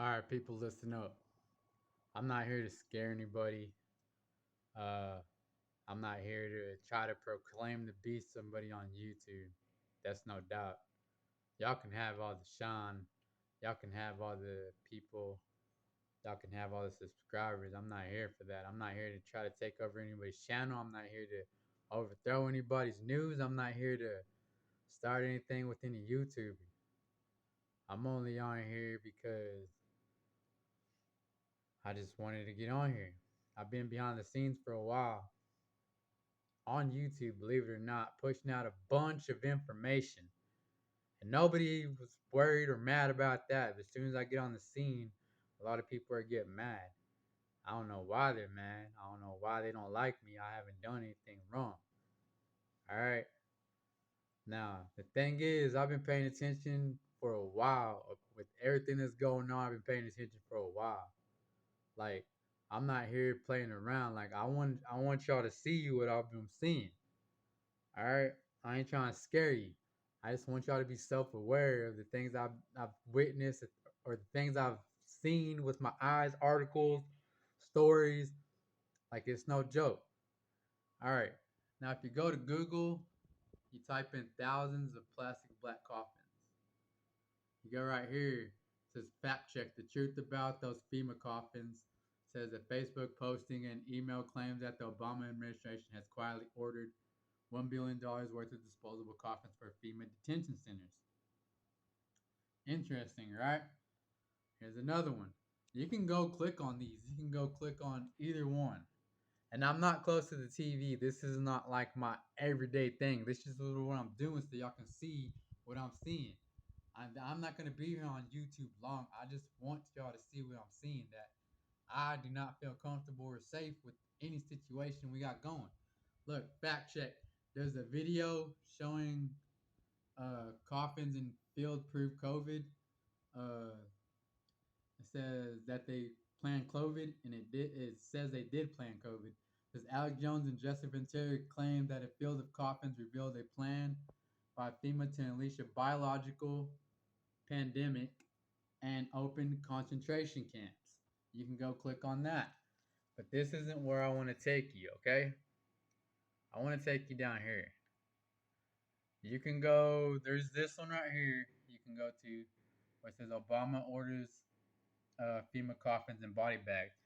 All right, people, listen up. I'm not here to scare anybody. Uh, I'm not here to try to proclaim to be somebody on YouTube. That's no doubt. Y'all can have all the shine. Y'all can have all the people. Y'all can have all the subscribers. I'm not here for that. I'm not here to try to take over anybody's channel. I'm not here to overthrow anybody's news. I'm not here to start anything with any YouTuber. I'm only on here because I just wanted to get on here. I've been behind the scenes for a while on YouTube, believe it or not, pushing out a bunch of information. And nobody was worried or mad about that. But as soon as I get on the scene, a lot of people are getting mad. I don't know why they're mad. I don't know why they don't like me. I haven't done anything wrong. All right. Now, the thing is, I've been paying attention for a while. With everything that's going on, I've been paying attention for a while. Like, I'm not here playing around. Like, I want y'all to see what I've been seeing. All right, I ain't trying to scare you. I just want y'all to be self-aware of the things I've witnessed or the things I've seen with my eyes, articles, stories. Like it's no joke. All right, now if you go to Google, you type in thousands of plastic black coffins. You go right here. It says fact check the truth about those FEMA coffins. It says that Facebook posting and email claims that the Obama administration has quietly ordered $1 billion worth of disposable coffins for FEMA detention centers. Interesting, right? Here's another one. You can go click on these. You can go click on either one. And I'm not close to the TV. This is not like my everyday thing. This is what I'm doing so y'all can see what I'm seeing. I'm not going to be here on YouTube long. I just want y'all to see what I'm seeing. That I do not feel comfortable or safe with any situation we got going. Look, fact check. There's a video showing coffins and field proof COVID. Uh, it says that they planned COVID, and it did. It says they did plan COVID. It says Alex Jones and Jesse Ventura claimed that a field of coffins revealed a plan by FEMA to unleash a biological pandemic and open concentration camps. You can go click on that. But this isn't where I want to take you, okay? I want to take you down here. You can go, there's this one right here. You can go to where it says Obama orders FEMA coffins and body bags.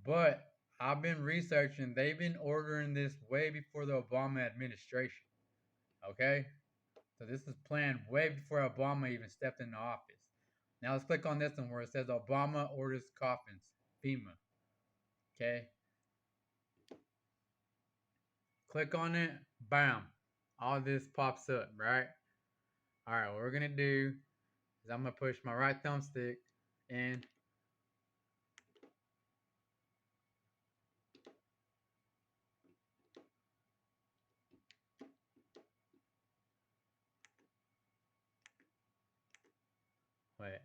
But I've been researching, they've been ordering this way before the Obama administration. Okay? So this is planned way before Obama even stepped into office. Now let's click on this one where it says Obama orders coffins, FEMA. Okay? Click on it, bam. All this pops up, right? Alright, what we're gonna do is I'm gonna push my right thumbstick in. Wait.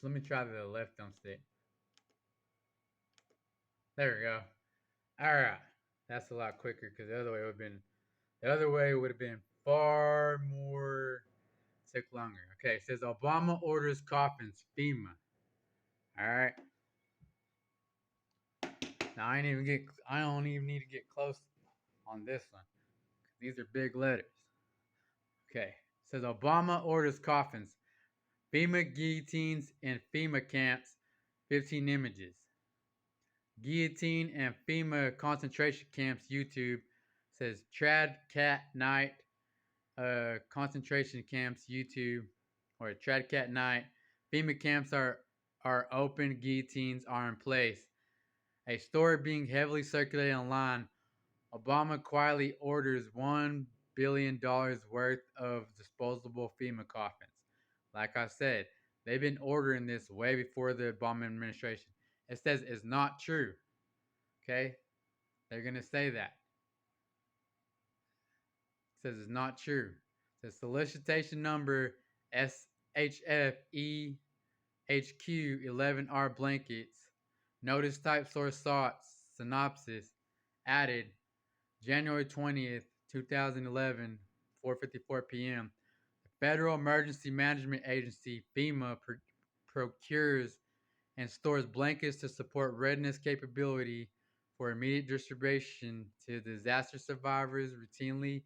Let me try the left thumbstick. There we go. Alright. That's a lot quicker because the other way would have been far more took longer. Okay, it says Obama orders coffins, FEMA. Alright. Now I don't even need to get close on this one. These are big letters. Okay. It says Obama orders coffins, FEMA guillotines and FEMA camps, 15 images. Guillotine and FEMA concentration camps YouTube says Trad Cat Night concentration camps YouTube or Trad Cat Night. FEMA camps are open, guillotines are in place. A story being heavily circulated online. Obama quietly orders $1 billion worth of disposable FEMA coffins. Like I said, they've been ordering this way before the Obama administration. It says it's not true. Okay? They're going to say that. It says it's not true. The solicitation number SHFEHQ11R blankets. Notice type source sought. Synopsis. Added January 20th, 2011, 4:54 p.m. The Federal Emergency Management Agency, FEMA, procures and stores blankets to support readiness capability for immediate distribution to disaster survivors routinely.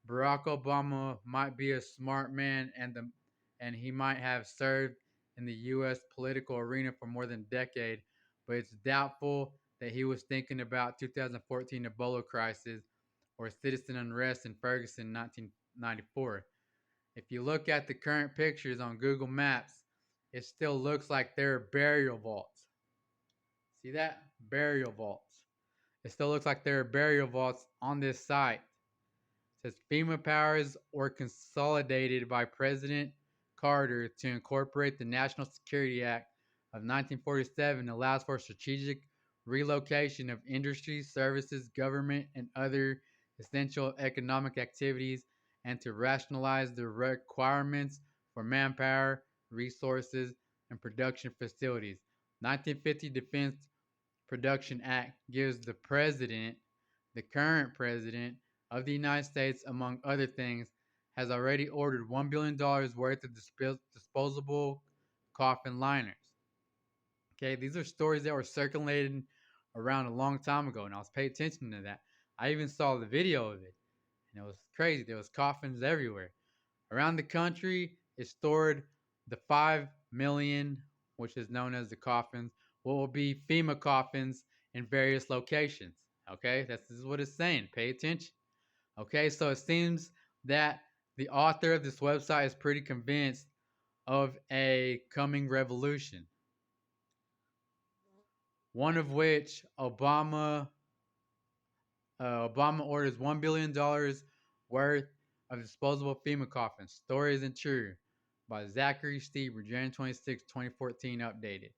Barack Obama might be a smart man and he might have served in the US political arena for more than a decade, but it's doubtful that he was thinking about 2014 Ebola crisis or citizen unrest in Ferguson in 1994. If you look at the current pictures on Google Maps, it still looks like there are burial vaults. See that? Burial vaults. It still looks like there are burial vaults on this site. It says FEMA powers were consolidated by President Carter to incorporate the National Security Act of 1947 allows for strategic relocation of industries, services, government, and other essential economic activities and to rationalize the requirements for manpower, resources, and production facilities. 1950 Defense Production Act gives the president, the current president of the United States, among other things, has already ordered $1 billion worth of disposable coffin liners. Okay, these are stories that were circulating around a long time ago, and I was paying attention to that. I even saw the video of it, and it was crazy. There was coffins everywhere. Around the country is stored the 5 million, which is known as the coffins, what will be FEMA coffins in various locations. Okay, this is what it's saying. Pay attention. Okay, so it seems that the author of this website is pretty convinced of a coming revolution. One of which Obama orders $1 billion worth of disposable FEMA coffins. Story isn't true. By Zachary Stieber, January 26, 2014, updated.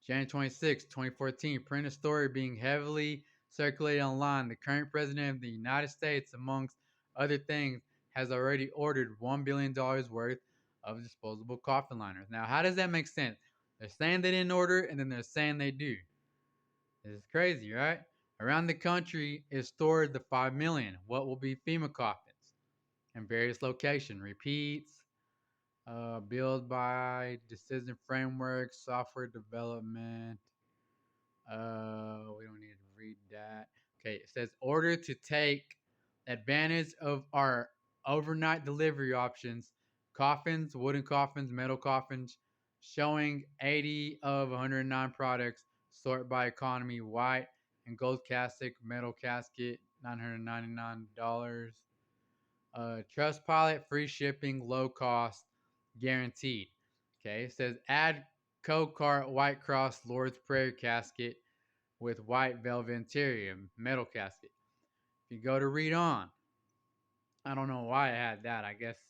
January 26, 2014, print a story being heavily circulated online. The current president of the United States, amongst other things, has already ordered $1 billion worth of disposable coffin liners. Now, how does that make sense? They're saying they didn't order, and then they're saying they do. This is crazy, right? Around the country is stored the 5 million. What will be FEMA coffins in various locations? Repeats. Build by decision framework, software development. We don't need to read that. Okay, it says order to take advantage of our overnight delivery options, coffins, wooden coffins, metal coffins, showing 80 of 109 products, sort by economy, white and gold casket, metal casket, $999. Trustpilot, free shipping, low cost, guaranteed. Okay, it says add Copart White Cross Lord's Prayer casket with white velvet interior, metal casket. If you go to read on, I don't know why I had that. I guess it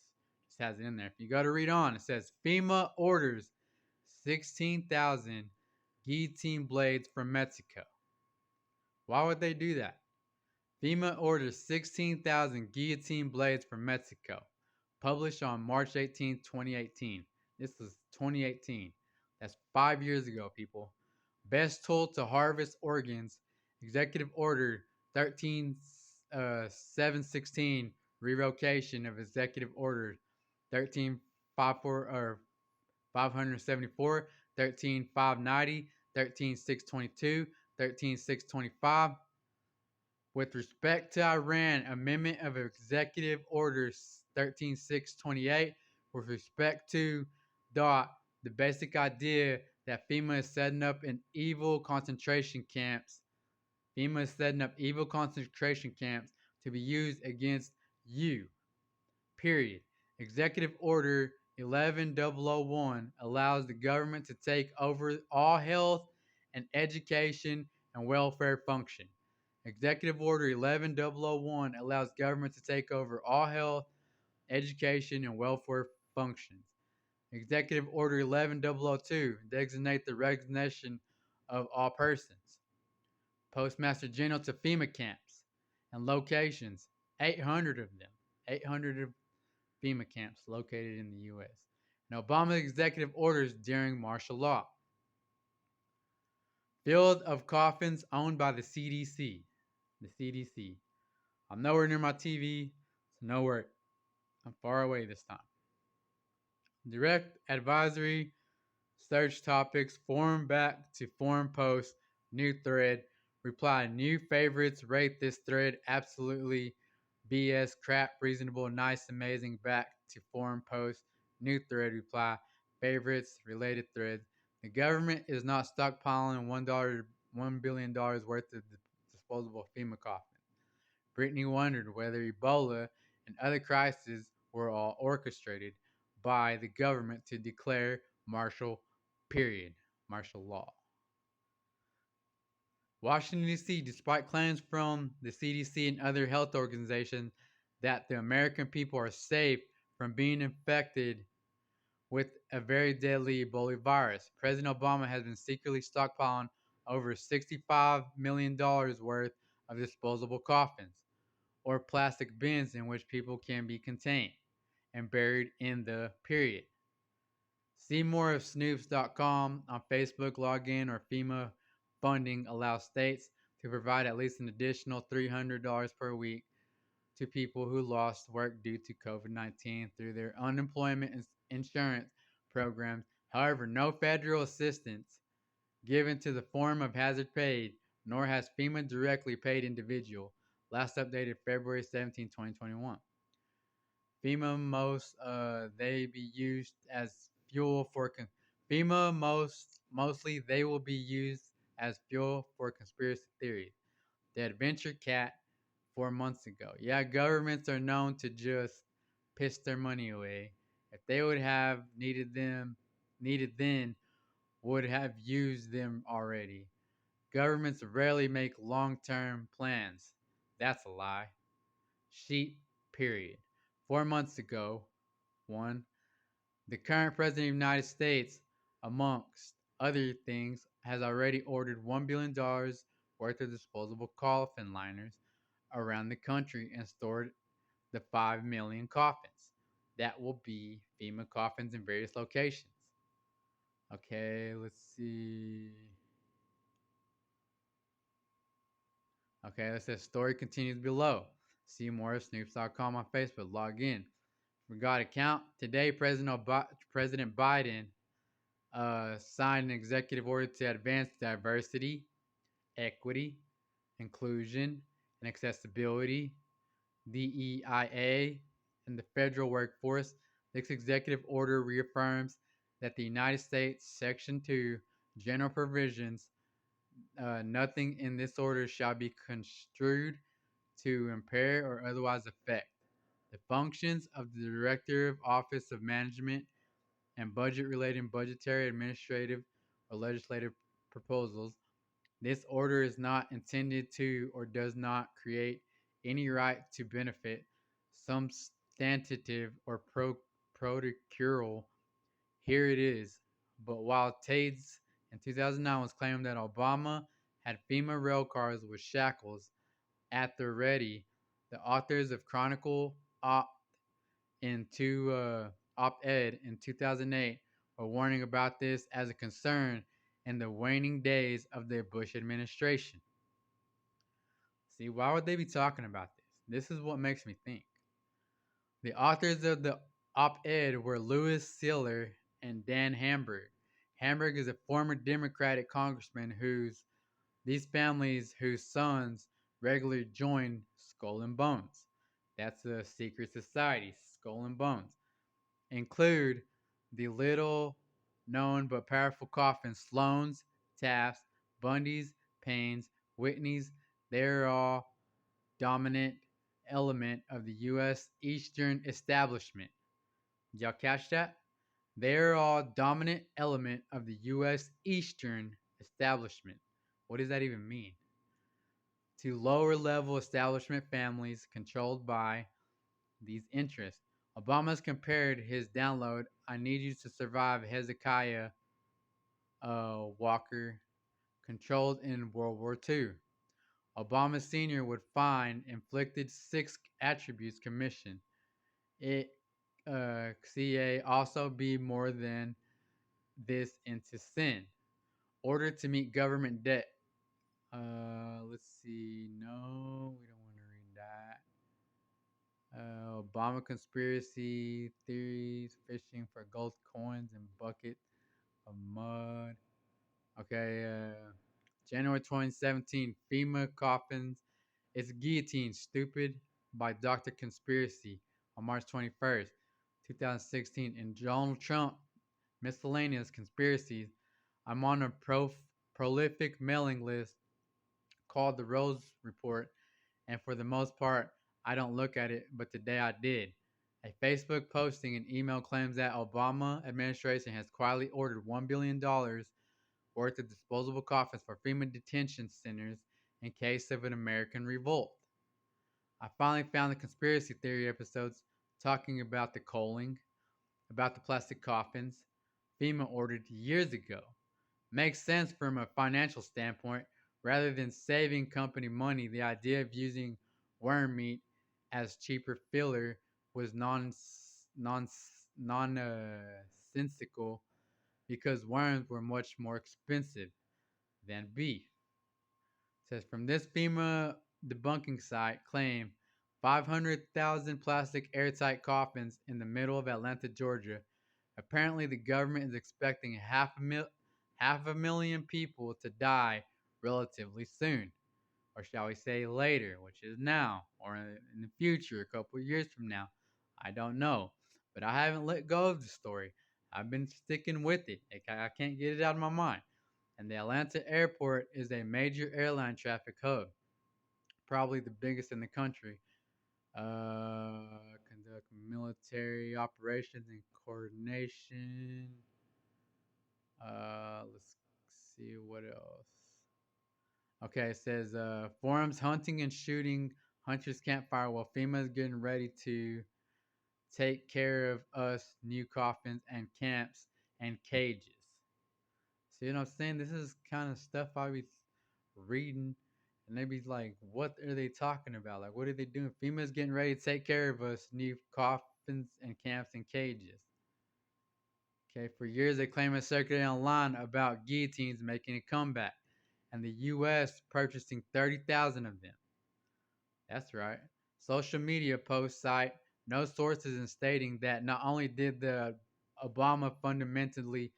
just has it in there. If you go to read on, it says FEMA orders 16,000 guillotine blades from Mexico. Why would they do that? FEMA orders 16,000 guillotine blades from Mexico. Published on March 18, 2018. This is 2018. That's 5 years ago, people. Best tool to harvest organs. Executive Order 13716. Revocation of Executive Order 13574 or 574, 13590, 13622, 13625. With respect to Iran, Amendment of Executive Order 13628, with respect to the basic idea that FEMA is setting up an evil concentration camps. FEMA is setting up evil concentration camps to be used against you. Period. Executive Order 11001 allows the government to take over all health and education and welfare function. Executive Order 11001 allows government to take over all health, education, and welfare functions. Executive Order 11002 designate the recognition of all persons. Postmaster General to FEMA camps and locations, 800 of them, 800 of FEMA camps located in the U.S. And Obama's executive orders during martial law. Field of coffins owned by the CDC. The CDC. I'm nowhere near my TV, so nowhere. I'm far away this time. Direct advisory Search topics, forum back to forum post, new thread, reply new favorites, rate this thread absolutely BS, crap, reasonable, nice, amazing, back to forum post, new thread, reply, favorites, related threads. The government is not stockpiling $1 billion worth of disposable FEMA coffins. Brittany wondered whether Ebola and other crises were all orchestrated by the government to declare martial period, martial law. Washington, D.C., despite claims from the CDC and other health organizations that the American people are safe from being infected with a very deadly Ebola virus, President Obama has been secretly stockpiling over $65 million worth of disposable coffins, or plastic bins in which people can be contained and buried in the period. See more of Snoops.com on Facebook. Login or FEMA funding allows states to provide at least an additional $300 per week to people who lost work due to COVID 19 through their unemployment insurance programs. However, no federal assistance given to the form of hazard paid, nor has FEMA directly paid individual. Last updated February 17, 2021. FEMA they be used as fuel for FEMA mostly they will be used as fuel for conspiracy theories. The Adventure Cat 4 months ago. Yeah, governments are known to just piss their money away. If they would have needed then would have used them already. Governments rarely make long-term plans. That's a lie. Sheep, period. 4 months ago, one, the current president of the United States, amongst other things, has already ordered $1 billion worth of disposable coffin liners around the country and stored the 5 million coffins. That will be FEMA coffins in various locations. Okay, let's see. Okay, it says story continues below. See more at Snoops.com on Facebook. Log in. Forgot account. Today, President Biden signed an executive order to advance diversity, equity, inclusion, and accessibility, DEIA, in the federal workforce. This executive order reaffirms that the United States Section 2 general provisions, nothing in this order shall be construed to impair or otherwise affect the functions of the Director of Office of Management and budget relating budgetary, administrative, or legislative proposals. This order is not intended to or does not create any right to benefit substantive or procedural. Here it is. But while Tates in 2009 was claiming that Obama had FEMA rail cars with shackles at the ready, the authors of Chronicle op-ed in 2008 were warning about this as a concern in the waning days of the Bush administration. See, why would they be talking about this? This is what makes me think. The authors of the op-ed were Louis Siller and Dan Hamburg. Hamburg is a former Democratic congressman these families whose sons regularly join Skull and Bones. That's a secret society, Skull and Bones. Include the little known but powerful coffins Sloan's, Taft's, Bundy's, Payne's, Whitney's. They're all dominant element of the U.S. Eastern establishment. Y'all catch that? They're all dominant element of the U.S. Eastern establishment. What does that even mean? To lower level establishment families controlled by these interests. Obama's compared his download, I Need You to Survive, Hezekiah Walker, controlled in World War II. Obama Sr. would find inflicted 6 attributes commission. It CA also be more than this into sin. Order to meet government debt. Let's see. No, we don't want to read that. Obama conspiracy theories, fishing for gold coins and bucket of mud. Okay, January 2017, FEMA coffins. It's guillotine, stupid, by Dr. Conspiracy on March 21st, 2016. And Donald Trump, miscellaneous conspiracies. I'm on a prolific mailing list called the Rose Report, and for the most part, I don't look at it, but today I did. A Facebook posting and email claims that Obama administration has quietly ordered $1 billion worth of disposable coffins for FEMA detention centers in case of an American revolt. I finally found the conspiracy theory episodes talking about the coaling, about the plastic coffins FEMA ordered years ago. Makes sense from a financial standpoint. Rather than saving company money, the idea of using worm meat as cheaper filler was non nonsensical because worms were much more expensive than beef. It says from this FEMA debunking site claim 500,000 plastic airtight coffins in the middle of Atlanta, Georgia. Apparently, the government is expecting half a million people to die relatively soon, or shall we say later, which is now, or in the future, a couple of years from now. I don't know, but I haven't let go of the story. I've been sticking with it. I can't get it out of my mind. And the Atlanta airport is a major airline traffic hub, probably the biggest in the country. Conduct military operations and coordination. Let's see what else. Okay, it says forums hunting and shooting hunters campfire while FEMA is getting ready to take care of us new coffins and camps and cages. See what I'm saying? This is kind of stuff I be reading, and they be like, "What are they talking about? Like, what are they doing? FEMA's getting ready to take care of us new coffins and camps and cages." Okay, for years they claim it circulated online about guillotines making a comeback, and the U.S. purchasing 30,000 of them. That's right. Social media posts cite no sources in stating that not only did the Obama fundamentally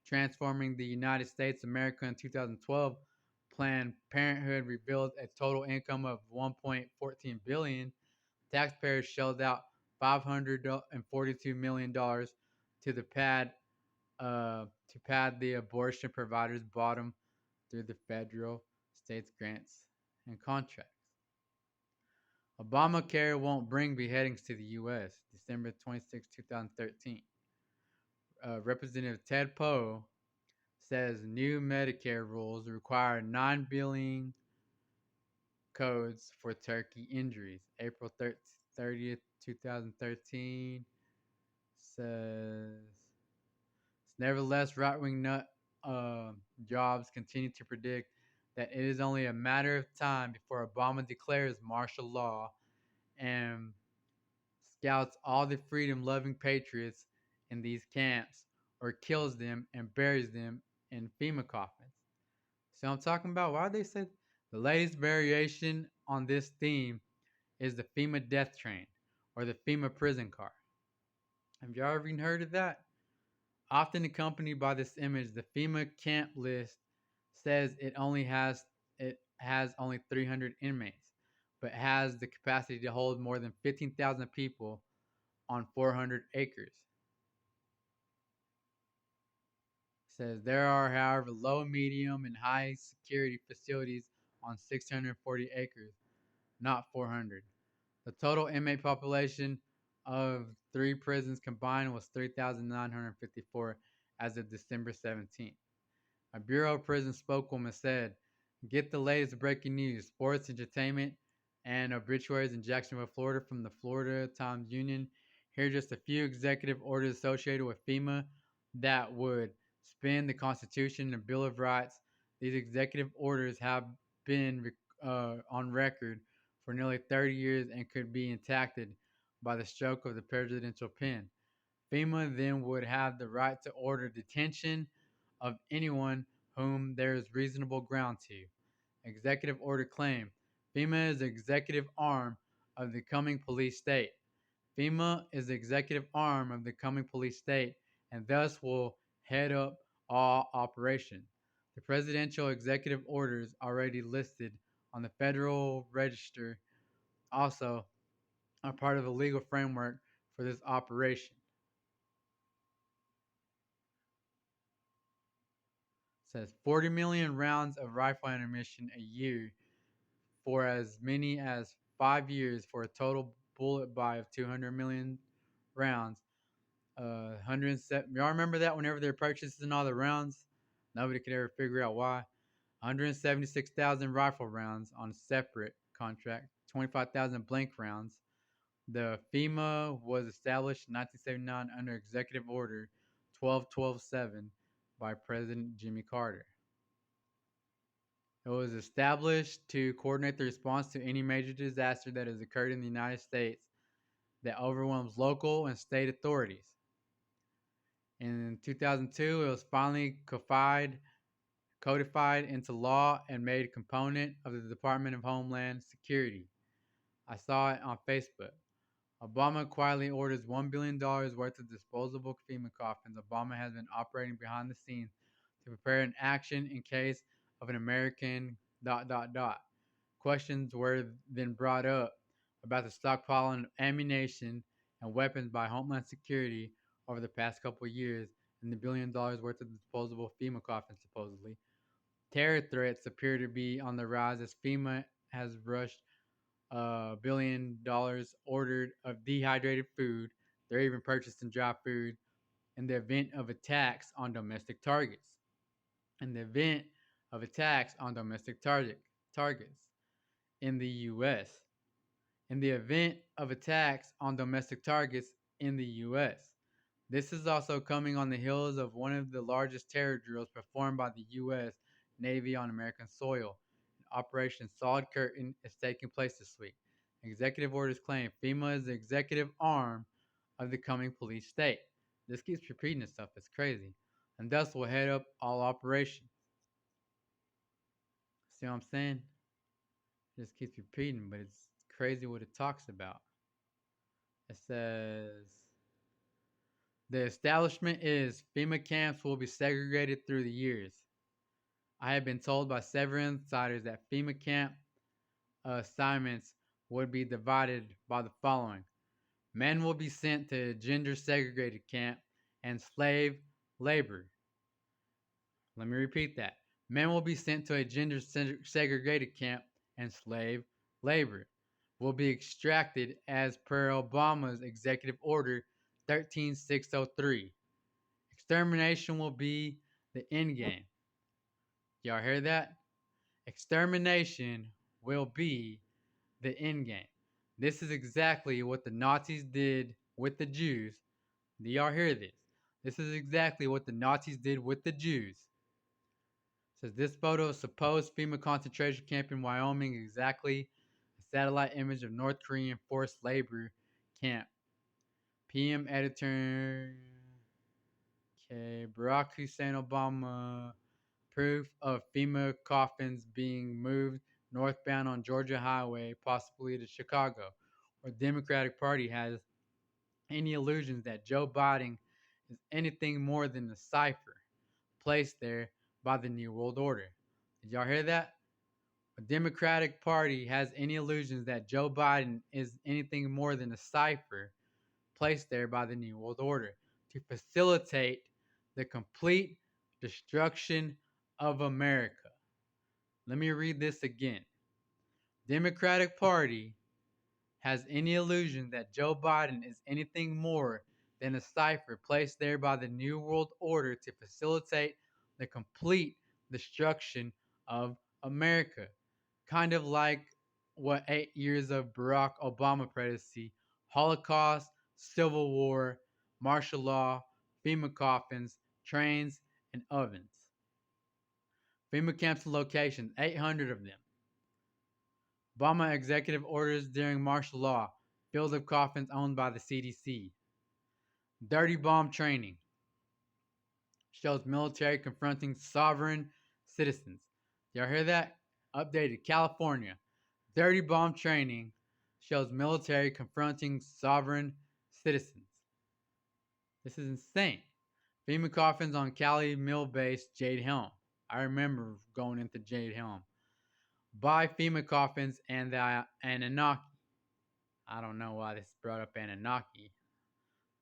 transforming the United States America in 2012, Planned Parenthood revealed a total income of 1.14 billion. Taxpayers shelled out $542 million to the to pad the abortion providers' bottom through the federal, states grants and contracts. Obamacare won't bring beheadings to the U.S. December 26, 2013. Representative Ted Poe says new Medicare rules require non-billing codes for turkey injuries. April 30th, 2013 says, nevertheless, right-wing nut jobs continue to predict that it is only a matter of time before Obama declares martial law and scouts all the freedom-loving patriots in these camps or kills them and buries them in FEMA coffins. So I'm talking about why they said the latest variation on this theme is the FEMA death train or the FEMA prison car. Have y'all ever even heard of that? Often accompanied by this image, the FEMA camp list says it has only 300 inmates, but has the capacity to hold more than 15,000 people on 400 acres. Says there are, however, low, medium, and high security facilities on 640 acres, not 400. The total inmate population of three prisons combined was 3,954 as of December 17th. A Bureau of Prison spokeswoman said, get the latest breaking news, sports, entertainment, and obituaries in Jacksonville, Florida from the Florida Times Union. Here are just a few executive orders associated with FEMA that would spin the Constitution and Bill of Rights. These executive orders have been on record for nearly 30 years and could be enacted by the stroke of the presidential pen. FEMA then would have the right to order detention of anyone whom there is reasonable ground to. Executive order claim FEMA is the executive arm of the coming police state. FEMA is the executive arm of the coming police state and thus will head up all operations. The presidential executive orders already listed on the Federal Register also are part of the legal framework for this operation. It says 40 million rounds of rifle ammunition a year for as many as 5 years for a total bullet buy of 200 million rounds. 107. Y'all remember that whenever they're purchasing all the rounds, nobody could ever figure out why. 176,000 rifle rounds on a separate contract, 25,000 blank rounds. The FEMA was established in 1979 under Executive Order 12127 by President Jimmy Carter. It was established to coordinate the response to any major disaster that has occurred in the United States that overwhelms local and state authorities. In 2002, it was finally codified into law and made a component of the Department of Homeland Security. I saw it on Facebook. Obama quietly orders $1 billion worth of disposable FEMA coffins. Obama has been operating behind the scenes to prepare an action in case of an American ... Questions were then brought up about the stockpiling of ammunition and weapons by Homeland Security over the past couple of years and the $1 billion worth of disposable FEMA coffins supposedly. Terror threats appear to be on the rise as FEMA has rushed $1 billion ordered of dehydrated food. They're even purchasing dry food in the event of attacks on domestic targets. In the event of attacks on domestic targets in the U.S. In the event of attacks on domestic targets in the U.S. This is also coming on the heels of one of the largest terror drills performed by the U.S. Navy on American soil. Operation Solid Curtain is taking place this week. Executive orders claim FEMA is the executive arm of the coming police state. This keeps repeating itself. It's crazy. And thus will head up all operations. See what I'm saying? It just keeps repeating, but it's crazy what it talks about. It says the establishment is FEMA camps will be segregated through the years. I have been told by several insiders that FEMA camp assignments would be divided by the following. Men will be sent to a gender segregated camp and slave labor. Let me repeat that. Men will be sent to a gender segregated camp and slave labor will be extracted as per Obama's Executive Order 13603. Extermination will be the end game. Y'all hear that? Extermination will be the end game. This is exactly what the Nazis did with the Jews. Do y'all hear this? This is exactly what the Nazis did with the Jews. It says this photo of supposed FEMA concentration camp in Wyoming is exactly a satellite image of North Korean forced labor camp. PM editor. Okay, Barack Hussein Obama. Proof of FEMA coffins being moved northbound on Georgia Highway, possibly to Chicago, where the Democratic Party has any illusions that Joe Biden is anything more than a cipher placed there by the New World Order. Did y'all hear that? The Democratic Party has any illusions that Joe Biden is anything more than a cipher placed there by the New World Order to facilitate the complete destruction of America. Let me read this again. Democratic Party has any illusion that Joe Biden is anything more than a cipher placed there by the New World Order to facilitate the complete destruction of America. Kind of like what 8 years of Barack Obama presidency, Holocaust, Civil War, martial law, FEMA coffins, trains, and ovens. FEMA camps and locations, 800 of them. Obama executive orders during martial law, fields of coffins owned by the CDC. Dirty bomb training shows military confronting sovereign citizens. Y'all hear that? Updated California. Dirty bomb training shows military confronting sovereign citizens. This is insane. FEMA coffins on Cali Mill Base, Jade Helm. I remember going into Jade Helm. Buy FEMA coffins and the Anunnaki. I don't know why this brought up Anunnaki.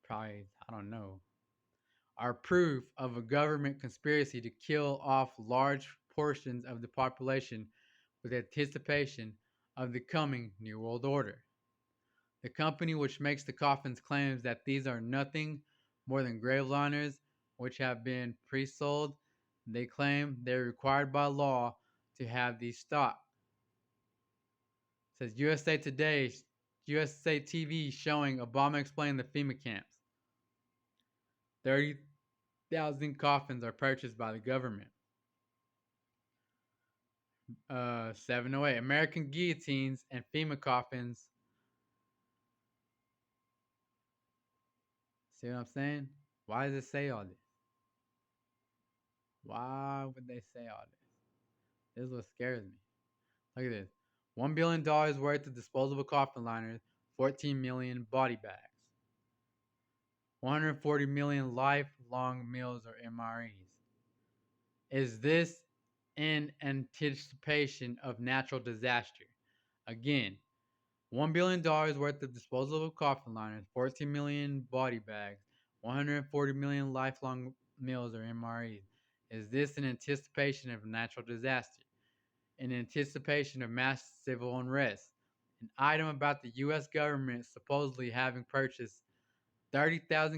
Probably, I don't know. Are proof of a government conspiracy to kill off large portions of the population with anticipation of the coming New World Order. The company which makes the coffins claims that these are nothing more than grave liners which have been pre-sold. They claim they're required by law to have these stocked. It says USA Today, USA TV showing Obama explaining the FEMA camps. 30,000 coffins are purchased by the government. 708 American guillotines and FEMA coffins. See what I'm saying? Why does it say all this? Why would they say all this? This is what scares me. Look at this. $1 billion worth of disposable coffin liners, 14 million body bags, 140 million lifelong meals or MREs. Is this in anticipation of natural disaster? Again, $1 billion worth of disposable coffin liners, 14 million body bags, 140 million lifelong meals or MREs. Is this in anticipation of natural disaster? In anticipation of mass civil unrest? An item about the U.S. government supposedly having purchased 30,000